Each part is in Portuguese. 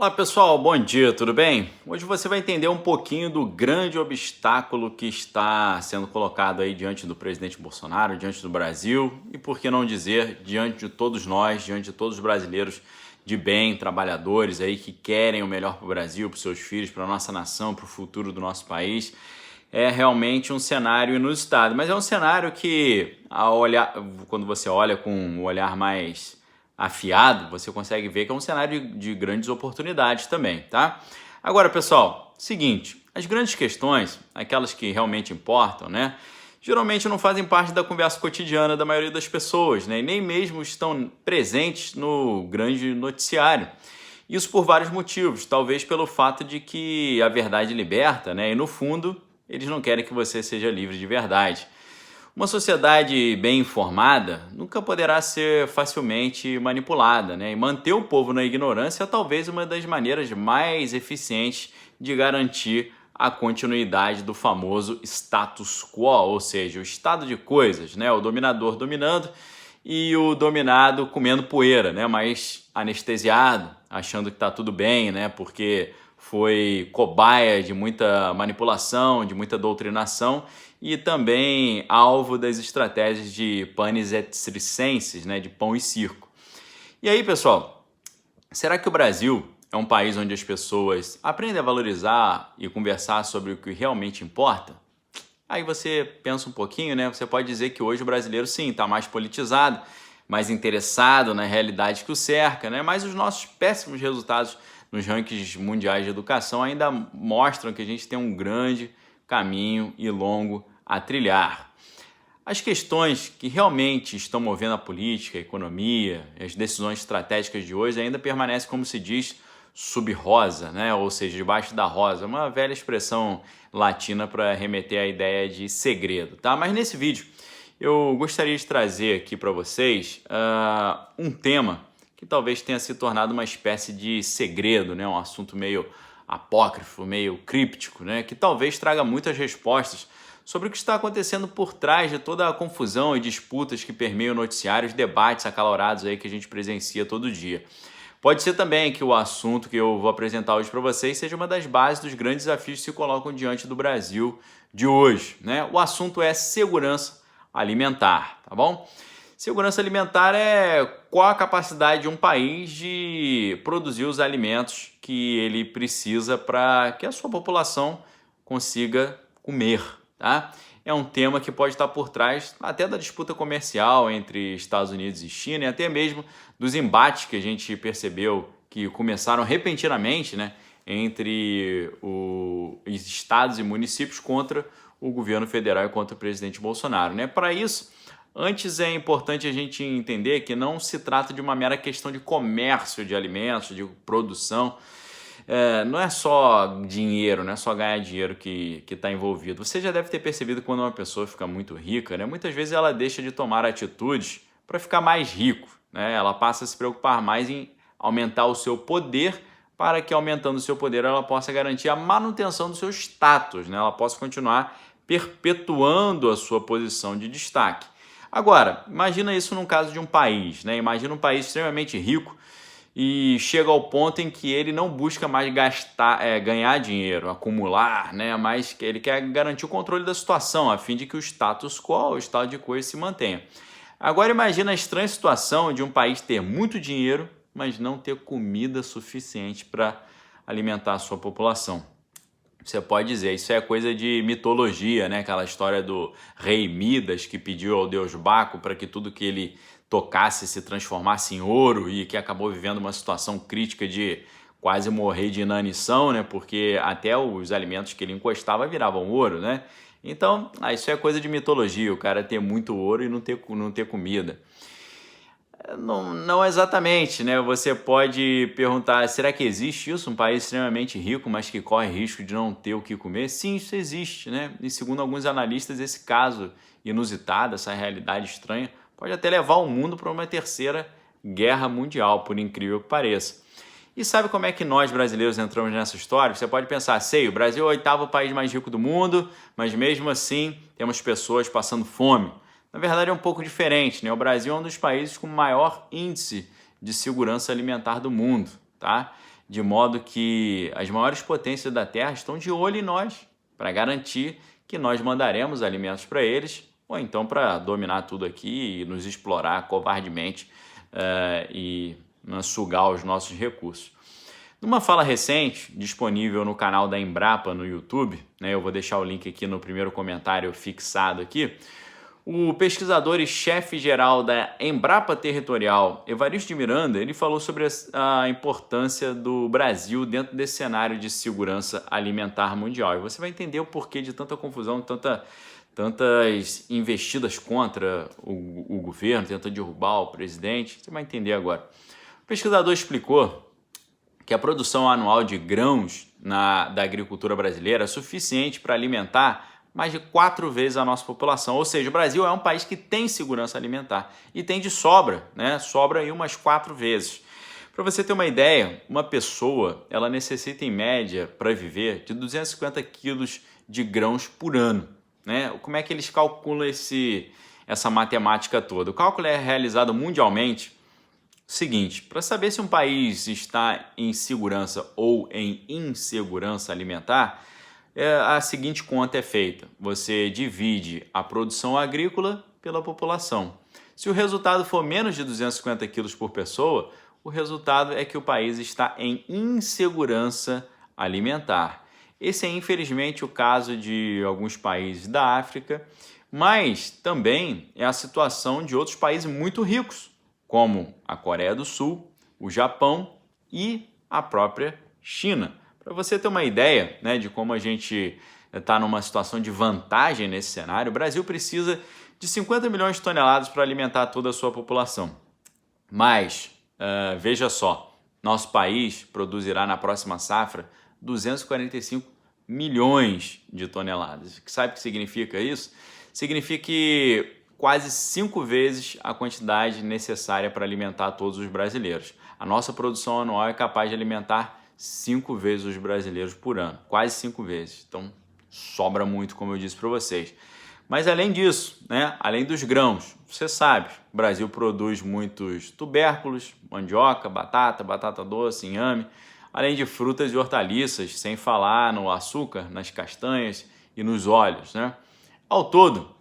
Olá pessoal, bom dia, tudo bem? Hoje você vai entender um pouquinho do grande obstáculo que está sendo colocado aí diante do presidente Bolsonaro, diante do Brasil e, por que não dizer, diante de todos nós, diante de todos os brasileiros de bem, trabalhadores aí que querem o melhor para o Brasil, para os seus filhos, para a nossa nação, para o futuro do nosso país. É realmente um cenário inusitado, mas é um cenário que, quando você olha com um olhar mais afiado, você consegue ver que é um cenário de grandes oportunidades também, tá? Agora, pessoal, seguinte, as grandes questões, aquelas que realmente importam, né? Geralmente não fazem parte da conversa cotidiana da maioria das pessoas, né? E nem mesmo estão presentes no grande noticiário. Isso por vários motivos, talvez pelo fato de que a verdade liberta, né? E no fundo, eles não querem que você seja livre de verdade. Uma sociedade bem informada nunca poderá ser facilmente manipulada, né? E manter o povo na ignorância é talvez uma das maneiras mais eficientes de garantir a continuidade do famoso status quo, ou seja, o estado de coisas, né? O dominador dominando e o dominado comendo poeira, né? Mas anestesiado, achando que está tudo bem, né? Porque foi cobaia de muita manipulação, de muita doutrinação e também alvo das estratégias de panis et circenses, né, de pão e circo. E aí, pessoal, será que o Brasil é um país onde as pessoas aprendem a valorizar e conversar sobre o que realmente importa? Aí você pensa um pouquinho, né? Você pode dizer que hoje o brasileiro, sim, está mais politizado, mais interessado na realidade que o cerca, né? Mas os nossos péssimos resultados nos rankings mundiais de educação ainda mostram que a gente tem um grande caminho e longo a trilhar. As questões que realmente estão movendo a política, a economia, as decisões estratégicas de hoje ainda permanecem, como se diz, sub rosa, né? Ou seja, debaixo da rosa, uma velha expressão latina para remeter à ideia de segredo, tá? Mas nesse vídeo eu gostaria de trazer aqui para vocês um tema que talvez tenha se tornado uma espécie de segredo, né? Um assunto meio apócrifo, meio críptico, né? Que talvez traga muitas respostas sobre o que está acontecendo por trás de toda a confusão e disputas que permeiam o noticiário, os debates acalorados aí que a gente presencia todo dia. Pode ser também que o assunto que eu vou apresentar hoje para vocês seja uma das bases dos grandes desafios que se colocam diante do Brasil de hoje, né? O assunto é segurança alimentar, tá bom? Segurança alimentar é qual a capacidade de um país de produzir os alimentos que ele precisa para que a sua população consiga comer, tá? É um tema que pode estar por trás até da disputa comercial entre Estados Unidos e China e até mesmo dos embates que a gente percebeu que começaram repentinamente, né, entre os estados e municípios contra o governo federal e contra o presidente Bolsonaro, né? Para isso, antes é importante a gente entender que não se trata de uma mera questão de comércio de alimentos, de produção. Não é só dinheiro, não é só ganhar dinheiro que está envolvido. Você já deve ter percebido que quando uma pessoa fica muito rica, né, muitas vezes ela deixa de tomar atitudes para ficar mais rico, né? Ela passa a se preocupar mais em aumentar o seu poder para que, aumentando o seu poder, ela possa garantir a manutenção do seu status, né? Ela possa continuar perpetuando a sua posição de destaque. Agora, imagina isso num caso de um país, né? Imagina um país extremamente rico e chega ao ponto em que ele não busca mais ganhar dinheiro, acumular, né? Mas que ele quer garantir o controle da situação, a fim de que o status quo, o estado de coisa, se mantenha. Agora imagina a estranha situação de um país ter muito dinheiro, mas não ter comida suficiente para alimentar a sua população. Você pode dizer, isso é coisa de mitologia, né? Aquela história do rei Midas que pediu ao deus Baco para que tudo que ele tocasse se transformasse em ouro e que acabou vivendo uma situação crítica de quase morrer de inanição, né? Porque até os alimentos que ele encostava viravam ouro, né? Então, isso é coisa de mitologia, o cara ter muito ouro e não ter comida. Não exatamente, né? Você pode perguntar, será que existe isso? Um país extremamente rico, mas que corre risco de não ter o que comer? Sim, isso existe, né? E segundo alguns analistas, esse caso inusitado, essa realidade estranha, pode até levar o mundo para uma terceira guerra mundial, por incrível que pareça. E sabe como é que nós brasileiros entramos nessa história? Você pode pensar, o Brasil é o oitavo país mais rico do mundo, mas mesmo assim temos pessoas passando fome. Na verdade é um pouco diferente, né? O Brasil é um dos países com maior índice de segurança alimentar do mundo, tá? de modo que as maiores potências da Terra estão de olho em nós, para garantir que nós mandaremos alimentos para eles, ou então para dominar tudo aqui e nos explorar covardemente e sugar os nossos recursos. Numa fala recente, disponível no canal da Embrapa no YouTube, né, eu vou deixar o link aqui no primeiro comentário fixado aqui, o pesquisador e chefe-geral da Embrapa Territorial, Evaristo de Miranda, ele falou sobre a importância do Brasil dentro desse cenário de segurança alimentar mundial. E você vai entender o porquê de tanta confusão, tantas investidas contra o governo, tenta derrubar o presidente. Você vai entender agora. O pesquisador explicou que a produção anual de grãos da agricultura brasileira é suficiente para alimentar mais de 4 vezes a nossa população. Ou seja, o Brasil é um país que tem segurança alimentar e tem de sobra, né? Sobra aí umas 4 vezes. Para você ter uma ideia, uma pessoa ela necessita em média para viver de 250 quilos de grãos por ano, né? Como é que eles calculam essa matemática toda? O cálculo é realizado mundialmente. Seguinte, para saber se um país está em segurança ou em insegurança alimentar, a seguinte conta é feita. Você divide a produção agrícola pela população. Se o resultado for menos de 250 quilos por pessoa, o resultado é que o país está em insegurança alimentar. Esse é infelizmente o caso de alguns países da África, mas também é a situação de outros países muito ricos, como a Coreia do Sul, o Japão e a própria China. Para você ter uma ideia, né, de como a gente está numa situação de vantagem nesse cenário, o Brasil precisa de 50 milhões de toneladas para alimentar toda a sua população. Mas, veja só, nosso país produzirá na próxima safra 245 milhões de toneladas. Sabe o que significa isso? Significa que quase 5 vezes a quantidade necessária para alimentar todos os brasileiros. A nossa produção anual é capaz de alimentar 5 vezes os brasileiros por ano, quase 5 vezes. Então, sobra muito, como eu disse para vocês. Mas além disso, né, além dos grãos, você sabe, o Brasil produz muitos tubérculos, mandioca, batata doce, inhame, além de frutas e hortaliças, sem falar no açúcar, nas castanhas e nos óleos, né? Ao todo,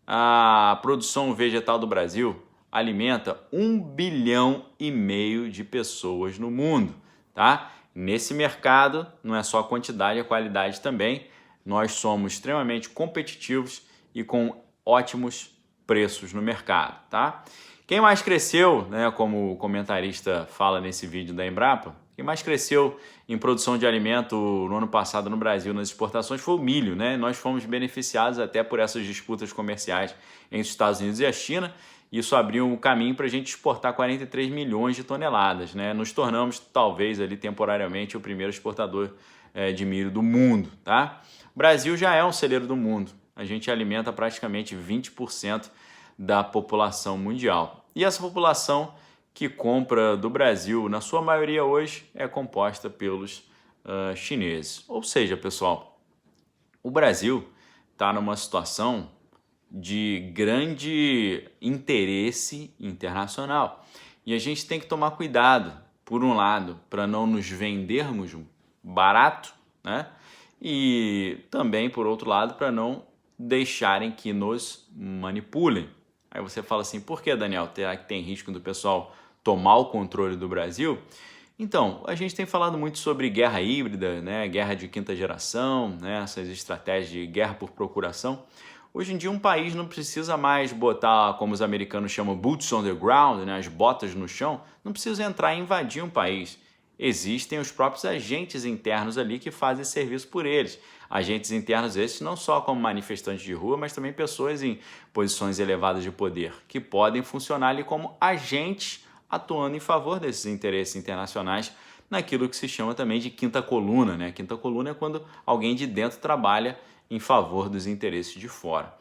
a produção vegetal do Brasil alimenta 1,5 bilhão de pessoas no mundo, tá? Nesse mercado, não é só a quantidade, a qualidade também. Nós somos extremamente competitivos e com ótimos preços no mercado, tá? Quem mais cresceu, né, como o comentarista fala nesse vídeo da Embrapa, quem mais cresceu em produção de alimento no ano passado no Brasil nas exportações foi o milho, né? Nós fomos beneficiados até por essas disputas comerciais entre os Estados Unidos e a China. Isso abriu um caminho para a gente exportar 43 milhões de toneladas, né? Nos tornamos, talvez, ali temporariamente, o primeiro exportador de milho do mundo, tá? O Brasil já é um celeiro do mundo. A gente alimenta praticamente 20% da população mundial. E essa população que compra do Brasil, na sua maioria hoje, é composta pelos chineses. Ou seja, pessoal, o Brasil está numa situação de grande interesse internacional. E a gente tem que tomar cuidado, por um lado, para não nos vendermos barato, né? E também, por outro lado, para não deixarem que nos manipulem. Aí você fala assim, por que, Daniel, tem risco do pessoal tomar o controle do Brasil? Então, a gente tem falado muito sobre guerra híbrida, né? Guerra de quinta geração, né? Essas estratégias de guerra por procuração. Hoje em dia um país não precisa mais botar, como os americanos chamam, boots on the ground, né? As botas no chão, não precisa entrar e invadir um país. Existem os próprios agentes internos ali que fazem serviço por eles. Agentes internos esses não só como manifestantes de rua, mas também pessoas em posições elevadas de poder, que podem funcionar ali como agentes atuando em favor desses interesses internacionais naquilo que se chama também de quinta coluna, né? Quinta coluna é quando alguém de dentro trabalha em favor dos interesses de fora.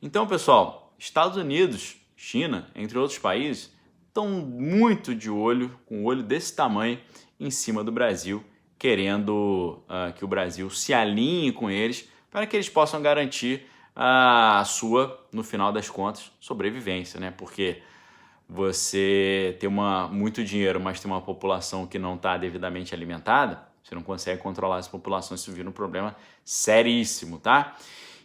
Então, pessoal, Estados Unidos, China, entre outros países, estão muito de olho, com um olho desse tamanho, em cima do Brasil, querendo que o Brasil se alinhe com eles para que eles possam garantir a sua, no final das contas, sobrevivência, né? Porque você ter muito dinheiro, mas ter uma população que não está devidamente alimentada, você não consegue controlar essa população, isso vira um problema seríssimo, tá?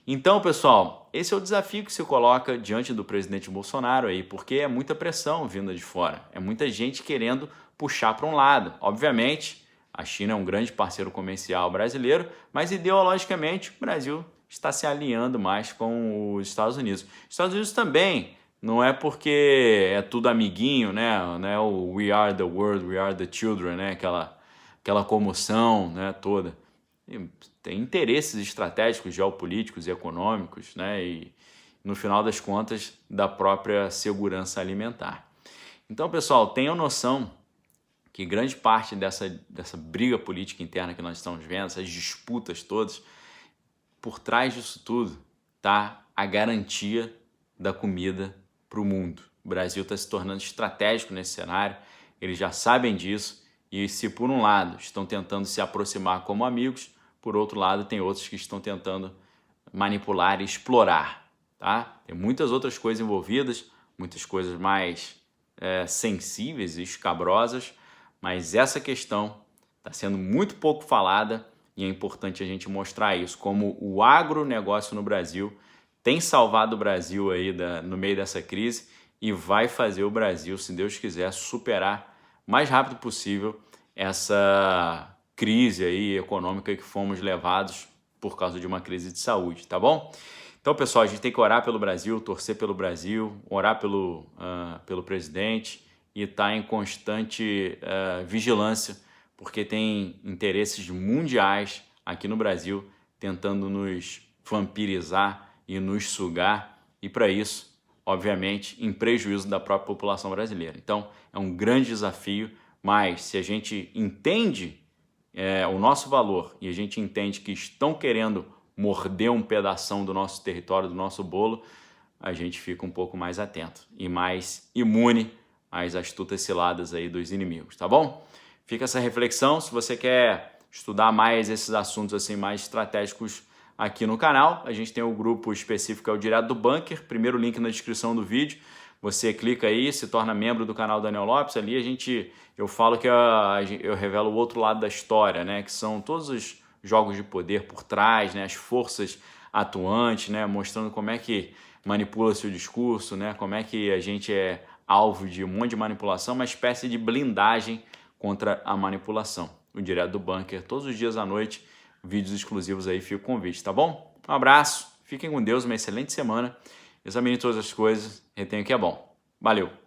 Então, pessoal, esse é o desafio que se coloca diante do presidente Bolsonaro aí, porque é muita pressão vinda de fora, é muita gente querendo puxar para um lado. Obviamente, a China é um grande parceiro comercial brasileiro, mas ideologicamente o Brasil está se alinhando mais com os Estados Unidos. Os Estados Unidos também, não é porque é tudo amiguinho, né? O We Are the World, We Are the Children, né? Aquela comoção, né, toda. Tem interesses estratégicos, geopolíticos e econômicos, né? E no final das contas, da própria segurança alimentar. Então, pessoal, tenham noção que grande parte dessa briga política interna que nós estamos vendo, essas disputas todas, por trás disso tudo tá a garantia da comida para o mundo. O Brasil está se tornando estratégico nesse cenário, eles já sabem disso, e se por um lado estão tentando se aproximar como amigos, por outro lado tem outros que estão tentando manipular e explorar. Tá? Tem muitas outras coisas envolvidas, muitas coisas mais sensíveis e escabrosas, mas essa questão está sendo muito pouco falada e é importante a gente mostrar isso, como o agronegócio no Brasil tem salvado o Brasil aí no meio dessa crise e vai fazer o Brasil, se Deus quiser, superar o mais rápido possível essa crise aí econômica que fomos levados por causa de uma crise de saúde, tá bom? Então, pessoal, a gente tem que orar pelo Brasil, torcer pelo Brasil, orar pelo presidente e estar em constante vigilância, porque tem interesses mundiais aqui no Brasil tentando nos vampirizar e nos sugar, e para isso, obviamente, em prejuízo da própria população brasileira. Então, é um grande desafio, mas se a gente entende o nosso valor e a gente entende que estão querendo morder um pedação do nosso território, do nosso bolo, a gente fica um pouco mais atento e mais imune às astutas ciladas aí dos inimigos, tá bom? Fica essa reflexão. Se você quer estudar mais esses assuntos assim mais estratégicos aqui no canal, a gente tem o grupo específico, é o Direto do Bunker, primeiro link na descrição do vídeo. Você clica aí, se torna membro do canal Daniel Lopes, ali eu falo que eu revelo o outro lado da história, né? Que são todos os jogos de poder por trás, né? As forças atuantes, né? Mostrando como é que manipula-se o discurso, né? Como é que a gente é alvo de um monte de manipulação, uma espécie de blindagem contra a manipulação. O Direto do Bunker, todos os dias à noite, vídeos exclusivos aí, fica o convite, tá bom? Um abraço, fiquem com Deus, uma excelente semana, examine todas as coisas, retenha o que é bom. Valeu!